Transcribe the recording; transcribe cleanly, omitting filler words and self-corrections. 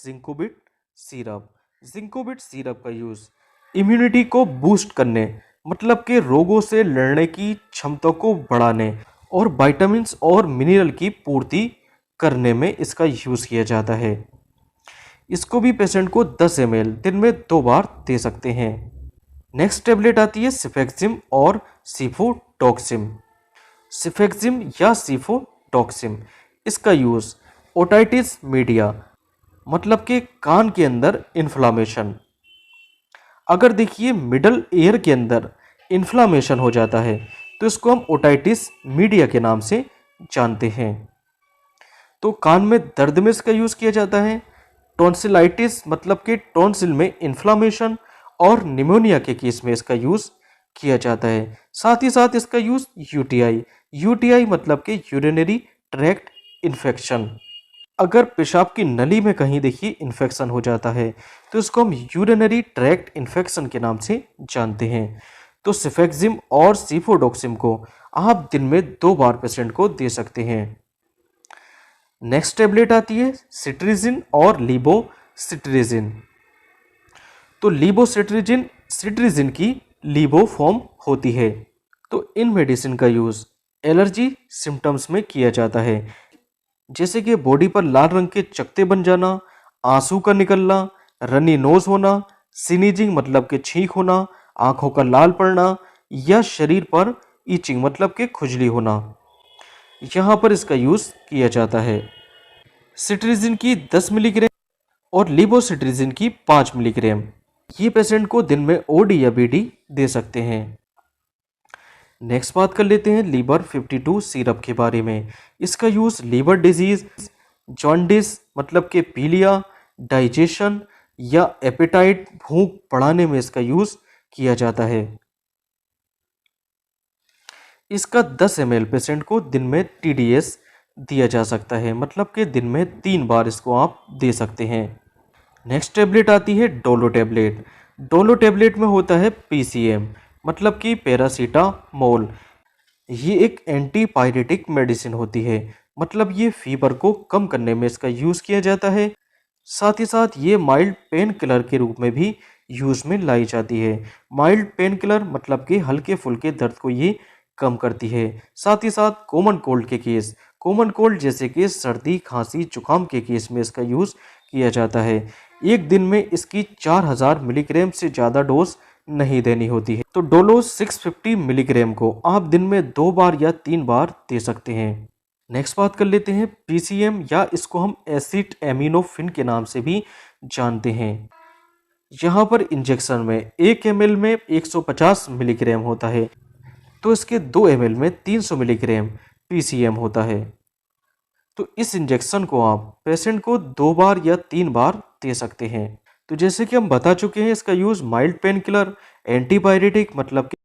जिंकोबिट syrup. जिंकोबिट syrup का use immunity को boost करने मतलब कि रोगों से लड़ने की क्षमता को बढ़ाने और विटामिन्स और मिनरल की पूर्ति करने में इसका यूज़ किया जाता है। इसको भी पेशेंट को 10 ml दिन में 2 बार दे सकते हैं। नेक्स्ट टेबलेट आती है सिफेक्सिम और सीफोटॉक्सिम। सिफेक्सिम या सीफोटॉक्सिम, इसका यूज़ ओटाइटिस मीडिया मतलब कि कान के अंदर इन्फ्लामेशन, अगर देखिए मिडल ईयर के अंदर इन्फ्लामेशन हो जाता है तो इसको हम ओटाइटिस मीडिया के नाम से जानते हैं। तो कान में दर्द में इसका यूज़ किया जाता है। टॉन्सिलाइटिस मतलब कि टॉन्सिल में इन्फ्लामेशन और निमोनिया के केस में इसका यूज़ किया जाता है। साथ ही साथ इसका यूज़ यूटीआई मतलब कि यूरिनरी ट्रैक्ट इन्फेक्शन, अगर पेशाब की नली में कहीं देखिए इन्फेक्शन हो जाता है तो इसको हम यूरिनरी ट्रैक्ट इन्फेक्शन के नाम से जानते हैं। तो सिफेक्सिम और सीफोडॉक्सिम को आप दिन में 2 बार पेशेंट को दे सकते हैं। नेक्स्ट टेबलेट आती है सिट्रिजिन और लीबोसिट्रिजिन। तो सिट्रिजिन की लीबो फॉर्म होती है। तो इन मेडिसिन का यूज़ एलर्जी सिम्टम्स में किया जाता है, जैसे कि बॉडी पर लाल रंग के चकत्ते बन जाना, आंसू का निकलना, रनी नोज होना, सीनीजिंग मतलब कि छींक होना, आंखों का लाल पड़ना या शरीर पर ईचिंग मतलब कि खुजली होना, यहाँ पर इसका यूज़ किया जाता है। सिट्रिजिन की 10 मिलीग्राम और लीबोसिट्रिजिन की 5 मिलीग्राम, ये पेशेंट को दिन में ओडी या बीडी दे सकते हैं। नेक्स्ट बात कर लेते हैं लीवर 52 सिरप के बारे में। इसका यूज़ लीवर डिजीज, जॉन्डिस मतलब कि पीलिया, डाइजेशन या एपेटाइट भूख बढ़ाने में इसका यूज़ किया जाता है। इसका 10 ml पेशेंट को दिन में टीडीएस दिया जा सकता है, मतलब कि दिन में 3 बार इसको आप दे सकते हैं। नेक्स्ट टेबलेट आती है डोलो टेबलेट। डोलो टेबलेट में होता है पीसीएम मतलब कि पैरासीटामोल। ये एक एंटीपायरेटिक मेडिसिन होती है, मतलब ये फीवर को कम करने में इसका यूज़ किया जाता है। साथ ही साथ ये माइल्ड पेन किलर के रूप में भी यूज़ में लाई जाती है। माइल्ड पेन किलर मतलब कि हल्के फुल्के दर्द को ये कम करती है। साथ ही साथ कॉमन कोल्ड जैसे कि सर्दी, खांसी, जुकाम के केस में इसका यूज़ किया जाता है। एक दिन में इसकी 4000 मिलीग्राम से ज़्यादा डोज नहीं देनी होती है। तो डोलो 650 मिलीग्राम को आप दिन में 2 बार या 3 बार दे सकते हैं। नेक्स्ट बात कर लेते हैं पीसीएम या इसको हम एसिड एमिनोफिन के नाम से भी जानते हैं। यहाँ पर इंजेक्शन में 1 ml में 150 मिलीग्राम होता है, तो इसके 2 ml में 300 मिलीग्राम पीसीएम होता है। तो इस इंजेक्शन को आप पेशेंट को 2 बार या 3 बार दे सकते हैं। तो जैसे कि हम बता चुके हैं, इसका use mild pain killer, antipyretic मतलब कि